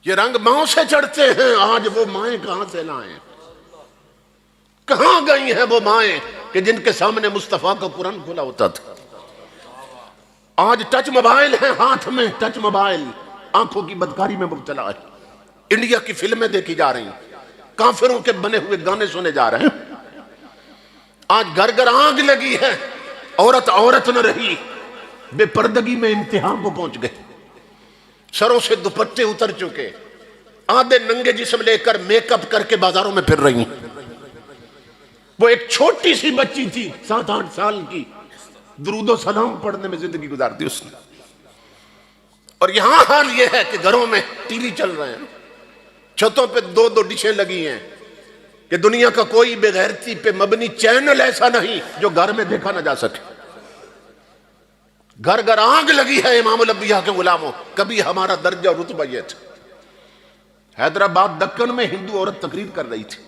یہ رنگ ماؤں سے چڑھتے ہیں، آج وہ مائیں کہاں سے لائیں؟ کہاں گئی ہیں وہ مائیں کہ جن کے سامنے مصطفیٰ کا قرآن کھلا ہوتا تھا؟ آج ٹچ موبائل ہیں ہاتھ میں، ٹچ موبائل آنکھوں کی بدکاری میں مبتلا ہے۔ انڈیا کی فلمیں دیکھی جا رہی ہیں، کافروں کے بنے ہوئے گانے سنے جا رہے ہیں۔ آج گھر گھر آگ لگی ہے، عورت عورت نہ رہی، بے پردگی میں انتہا کو پہنچ گئے، سروں سے دوپٹے اتر چکے، آدھے ننگے جسم لے کر میک اپ کر کے بازاروں میں پھر رہی ہیں۔ وہ ایک چھوٹی سی بچی تھی 7-8 سال کی، درود و سلام پڑھنے میں زندگی گزار دی اس نے۔ اور یہاں حال یہ ہے کہ گھروں میں ٹی وی چل رہے ہیں، چھتوں پہ 2-2 ڈشیں لگی ہیں کہ دنیا کا کوئی بے غیرتی پہ مبنی چینل ایسا نہیں جو گھر میں دیکھا نہ جا سکے۔ گھر گھر آگ لگی ہے امام الانبیاء کے غلاموں۔ کبھی ہمارا درجہ اور رتبہ یہ تھا۔ حیدرآباد دکن میں ہندو عورت تقریر کر رہی تھی،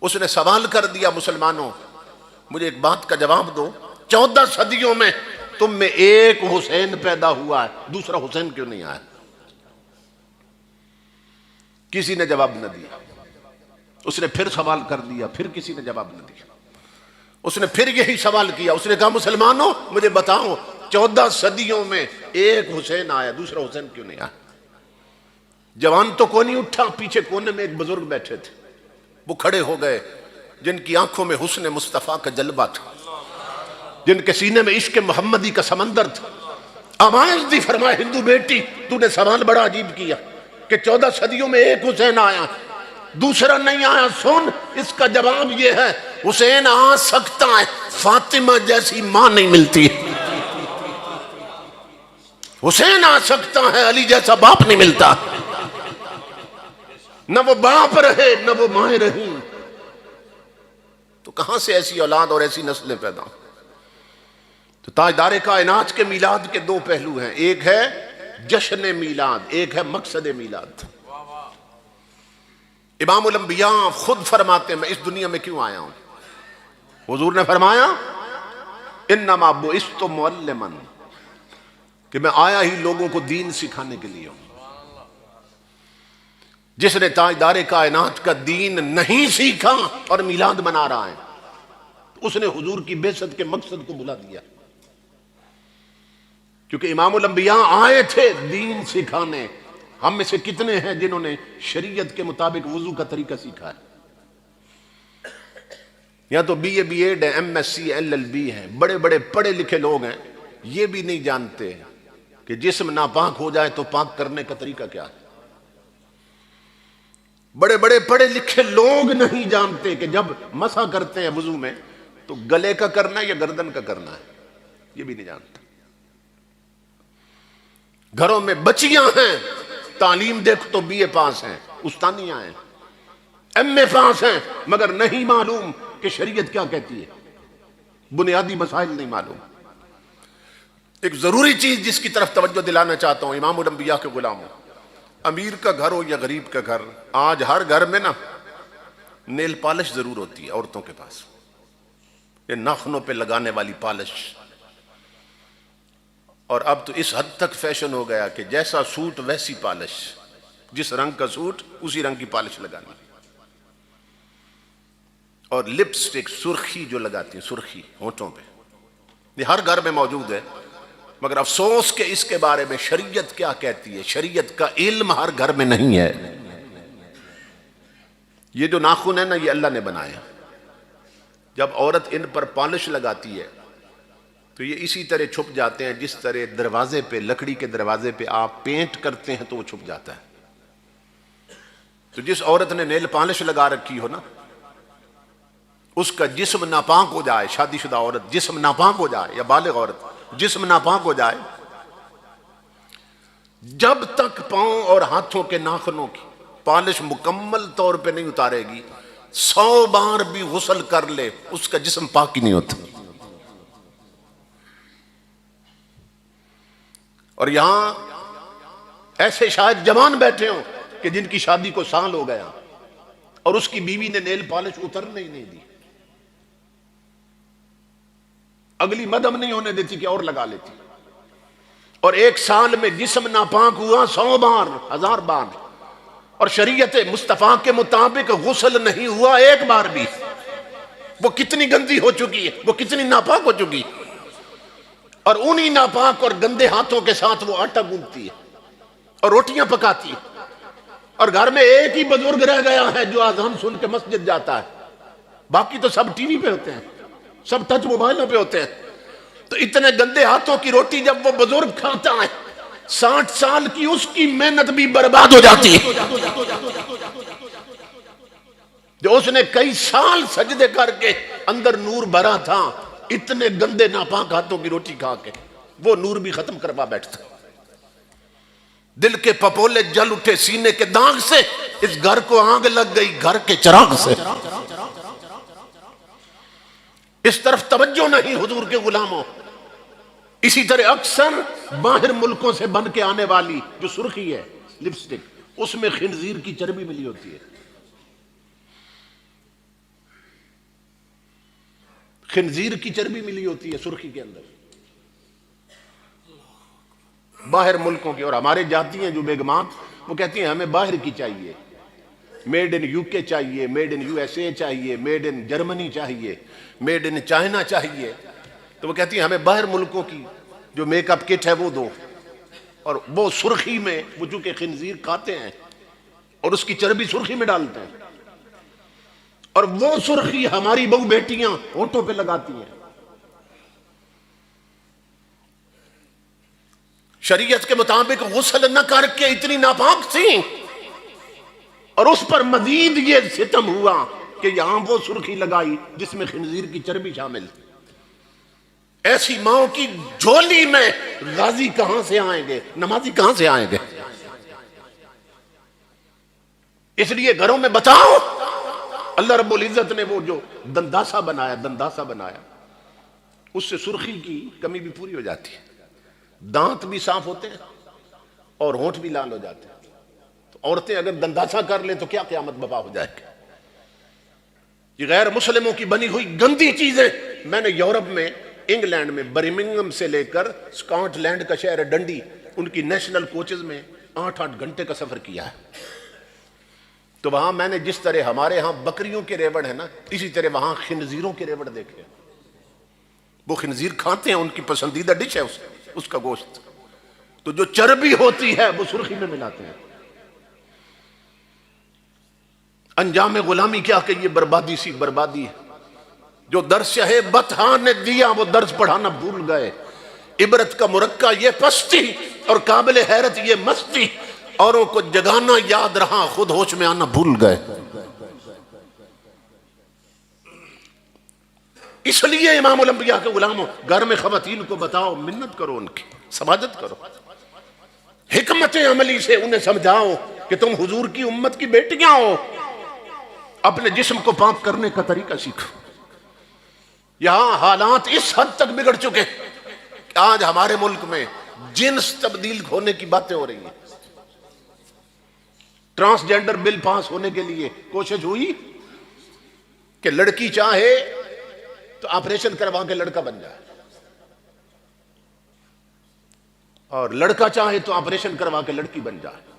اس نے سوال کر دیا، مسلمانوں مجھے ایک بات کا جواب دو، 14 صدیوں میں تم میں ایک حسین پیدا ہوا ہے، دوسرا حسین کیوں نہیں آیا؟ کسی نے جواب نہ دیا۔ اس نے پھر سوال کر دیا، پھر کسی نے جواب نہ دیا۔ اس نے پھر یہی سوال کیا، اس نے کہا مسلمانوں مجھے بتاؤ 14 صدیوں میں ایک حسین آیا، دوسرا حسین کیوں نہیں آیا؟ جوان تو کوئی نہیں اٹھا، پیچھے کونے میں ایک بزرگ بیٹھے تھے، وہ کھڑے ہو گئے، جن کی آنکھوں میں حسن مصطفیٰ کا جلوہ تھا، جن کے سینے میں عشق محمدی کا سمندر تھا۔ آواز دی، فرمایا ہندو بیٹی تو نے سوال بڑا عجیب کیا کہ 14 صدیوں میں ایک حسین آیا دوسرا نہیں آیا۔ سن، اس کا جواب یہ ہے حسین آ سکتا ہے، فاطمہ جیسی ماں نہیں ملتی۔ حسین آ سکتا ہے، علی جیسا باپ نہیں ملتا۔ نہ وہ باپ رہے نہ وہ مائیں رہیں، تو کہاں سے ایسی اولاد اور ایسی نسلیں پیدا؟ تو تاجدار کائنات کے میلاد کے 2 پہلو ہیں، ایک ہے جشن میلاد، ایک ہے مقصد میلاد۔ امام الانبیاء خود فرماتے ہیں میں اس دنیا میں کیوں آیا ہوں؟ حضور نے فرمایا انما بعثت معلما، کہ میں آیا ہی لوگوں کو دین سکھانے کے لیے ہوں۔ جس نے تاجدار کائنات کا دین نہیں سیکھا اور میلاد منا رہا ہے، اس نے حضور کی بعثت کے مقصد کو بھلا دیا۔ کیونکہ امام الانبیاء آئے تھے دین سکھانے۔ ہم میں سے کتنے ہیں جنہوں نے شریعت کے مطابق وضو کا طریقہ سیکھا ہے؟ یا تو بی اے بی ایڈ ہے، ایم ایس سی LLB ہیں، بڑے بڑے پڑھے لکھے لوگ ہیں، یہ بھی نہیں جانتے کہ جسم ناپاک ہو جائے تو پاک کرنے کا طریقہ کیا ہے۔ بڑے بڑے پڑھے لکھے لوگ نہیں جانتے کہ جب مسح کرتے ہیں وضو میں تو گلے کا کرنا ہے یا گردن کا کرنا ہے، یہ بھی نہیں جانتے۔ گھروں میں بچیاں ہیں، تعلیم دیکھ تو BA پاس ہیں، استانیاں ہیں، MA پاس ہیں، مگر نہیں معلوم کہ شریعت کیا کہتی ہے، بنیادی مسائل نہیں معلوم۔ ایک ضروری چیز جس کی طرف توجہ دلانا چاہتا ہوں امام الانبیاء کے غلاموں، امیر کا گھر ہو یا غریب کا گھر، آج ہر گھر میں نا نیل پالش ضرور ہوتی ہے عورتوں کے پاس، یہ ناخنوں پہ لگانے والی پالش۔ اور اب تو اس حد تک فیشن ہو گیا کہ جیسا سوٹ ویسی پالش، جس رنگ کا سوٹ اسی رنگ کی پالش لگانی۔ اور لپسٹک سرخی جو لگاتی ہیں، سرخی ہونٹوں پہ، یہ ہر گھر میں موجود ہے، مگر افسوس کہ اس کے بارے میں شریعت کیا کہتی ہے، شریعت کا علم ہر گھر میں نہیں ہے۔ یہ جو ناخن ہے نا، یہ اللہ نے بنایا، جب عورت ان پر پالش لگاتی ہے تو یہ اسی طرح چھپ جاتے ہیں جس طرح دروازے پہ، لکڑی کے دروازے پہ آپ پینٹ کرتے ہیں تو وہ چھپ جاتا ہے۔ تو جس عورت نے نیل پالش لگا رکھی ہو نا، اس کا جسم ناپاک ہو جائے، شادی شدہ عورت جسم ناپاک ہو جائے یا بالغ عورت جسم ناپاک ہو جائے، جب تک پاؤں اور ہاتھوں کے ناخنوں کی پالش مکمل طور پہ نہیں اتارے گی، 100 بار بھی غسل کر لے اس کا جسم پاک ہی نہیں ہوتا۔ اور یہاں ایسے شاید جوان بیٹھے ہوں کہ جن کی شادی کو سال ہو گیا اور اس کی بیوی نے نیل پالش اترنے ہی نہیں دی، اگلی مدم نہیں ہونے دیتی کہ اور لگا لیتی۔ اور ایک سال میں جسم ناپاک ہوا 100 بار 1000 بار، اور شریعت مصطفیٰ کے مطابق غسل نہیں ہوا ایک بار بھی، وہ کتنی گندی ہو چکی ہے، وہ کتنی ناپاک ہو چکی ہے۔ اور انہی ناپاک اور گندے ہاتھوں کے ساتھ وہ آٹا گوندتی ہے اور روٹیاں پکاتی ہے، اور گھر میں ایک ہی بزرگ رہ گیا ہے جو اذان سن کے مسجد جاتا ہے، باقی تو سب ٹی وی پہ ہوتے ہیں، سب ٹچ موبائلوں پہ ہوتے ہیں۔ تو اتنے گندے ہاتھوں کی روٹی جب وہ بزرگ کھاتا ہے، 60 سال کی اس کی محنت بھی برباد ہو جاتی ہے، جو اس نے کئی سال سجدے کر کے اندر نور بھرا تھا، اتنے گندے ناپاک ہاتھوں کی روٹی کھا کے وہ نور بھی ختم کروا بیٹھتا۔ دل کے پپولے جل اٹھے سینے کے داغ سے، اس گھر کو آگ لگ گئی گھر کے چراغ سے۔ اس طرف توجہ نہیں حضور کے غلاموں۔ اسی طرح اکثر باہر ملکوں سے بن کے آنے والی جو سرخی ہے لپسٹک، اس میں خنزیر کی چربی ملی ہوتی ہے، خنزیر کی چربی ملی ہوتی ہے سرخی کے اندر، باہر ملکوں کی۔ اور ہمارے جاتی ہیں جو بیگمات، وہ کہتی ہیں ہمیں باہر کی چاہیے، میڈ ان یو کے چاہیے، made in U S A چاہیے، میڈ ان جرمنی چاہیے، میڈ ان چائنا چاہیے۔ تو وہ کہتی ہیں ہمیں باہر ملکوں کی جو میک اپ کٹ ہے وہ دو، اور وہ سرخی میں وہ چونکہ خنزیر کھاتے ہیں اور اس کی چربی سرخی میں ڈالتے ہیں، اور وہ سرخی ہماری بہو بیٹیاں ہونٹوں پہ لگاتی ہیں۔ شریعت کے مطابق غسل نہ کر کے اتنی ناپاک تھیں، اور اس پر مزید یہ ستم ہوا کہ یہاں وہ سرخی لگائی جس میں خنزیر کی چربی شامل۔ ایسی ماں کی جھولی میں غازی کہاں سے آئیں گے، نمازی کہاں سے آئیں گے؟ اس لیے گھروں میں بتاؤ، اللہ رب العزت نے وہ جو دنداسا بنایا اس سے سرخی کی کمی بھی پوری ہو جاتی ہے، دانت بھی صاف ہوتے ہیں اور ہونٹ بھی لال ہو جاتے ہیں۔ تو عورتیں اگر دنداسا کر لیں تو کیا قیامت برپا ہو جائے گی؟ یہ غیر مسلموں کی بنی ہوئی گندی چیزیں۔ میں نے یورپ میں، انگلینڈ میں، برمنگھم سے لے کر اسکاٹ لینڈ کا شہر ڈنڈی، ان کی نیشنل کوچز میں 8-8 گھنٹے کا سفر کیا ہے۔ تو وہاں میں نے جس طرح ہمارے ہاں بکریوں کے ریوڑ ہیں نا، اسی طرح وہاں خنزیروں کے ریوڑ دیکھے۔ وہ خنزیر کھاتے ہیں، ان کی پسندیدہ ڈش ہے اس کا گوشت۔ تو جو چربی ہوتی ہے وہ سرخی میں ملاتے ہیں۔ انجام غلامی کیا کہ یہ بربادی سی بربادی ہے۔ جو درس ہے بطحاں نے دیا وہ درس پڑھانا بھول گئے۔ عبرت کا مرکہ یہ پستی اور قابل حیرت یہ مستی، اوروں کو جگانا یاد رہا خود ہوش میں آنا بھول گئے۔ اس لیے امام الانبیاء کے غلاموں، گھر میں خواتین کو بتاؤ، منت کرو، ان کی سماجت کرو، حکمت عملی سے انہیں سمجھاؤ کہ تم حضور کی امت کی بیٹیاں ہو، اپنے جسم کو پاک کرنے کا طریقہ سیکھو۔ یہاں حالات اس حد تک بگڑ چکے کہ آج ہمارے ملک میں جنس تبدیل ہونے کی باتیں ہو رہی ہیں۔ ٹرانسجینڈر بل پاس ہونے کے لیے کوشش ہوئی کہ لڑکی چاہے تو آپریشن کروا کے لڑکا بن جائے، اور لڑکا چاہے تو آپریشن کروا کے لڑکی بن جائے۔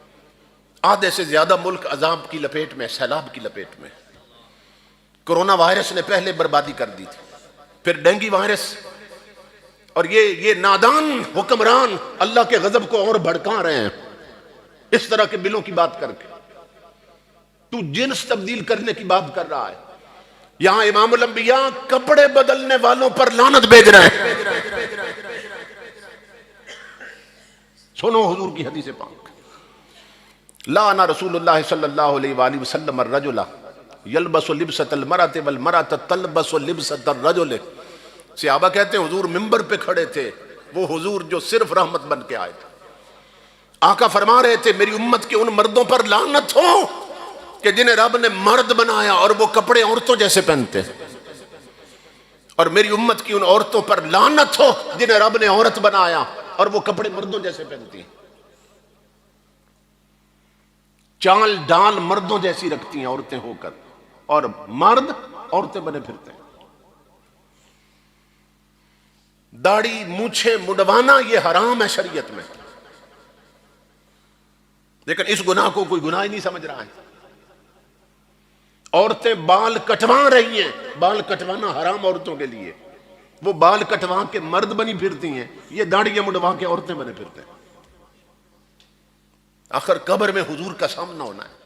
آدھے سے زیادہ ملک عذاب کی لپیٹ میں، سیلاب کی لپیٹ میں۔ کرونا وائرس نے پہلے بربادی کر دی تھی، پھر ڈینگی وائرس، اور یہ نادان حکمران اللہ کے غضب کو اور بھڑکا رہے ہیں اس طرح کے بلوں کی بات کر کے۔ تو جنس تبدیل کرنے کی بات کر رہا ہے، یہاں امام الانبیاء کپڑے بدلنے والوں پر لعنت بھیج رہے ہیں۔ سنو حضور کی حدیث پاک، لعن رسول اللہ صلی اللہ علیہ وآلہ وسلم الرجل یلبس لبسۃ المرأۃ والمرأۃ تلبس لبسۃ الرجل۔ صحابہ کہتے ہیں حضور منبر پہ کھڑے تھے، وہ حضور جو صرف رحمت بن کے آئے تھے۔ آقا فرما رہے تھے میری امت کے ان مردوں پر لعنت ہو کہ جنہیں رب نے مرد بنایا اور وہ کپڑے عورتوں جیسے پہنتے ہیں، اور میری امت کی ان عورتوں پر لعنت ہو جنہیں رب نے عورت بنایا اور وہ کپڑے مردوں جیسے پہنتی ہیں، چال ڈال مردوں جیسی رکھتی ہیں عورتیں ہو کر، اور مرد عورتیں بنے پھرتے ہیں۔ داڑھی مونچھیں مڈوانا یہ حرام ہے شریعت میں، لیکن اس گناہ کو کوئی گناہ ہی نہیں سمجھ رہا ہے۔ عورتیں بال کٹوا رہی ہیں، بال کٹوانا حرام عورتوں کے لیے، وہ بال کٹوا کے مرد بنی پھرتی ہیں، یہ داڑھیاں مڈوا کے عورتیں بنے پھرتے ہیں۔ آخر قبر میں حضور کا سامنا ہونا ہے۔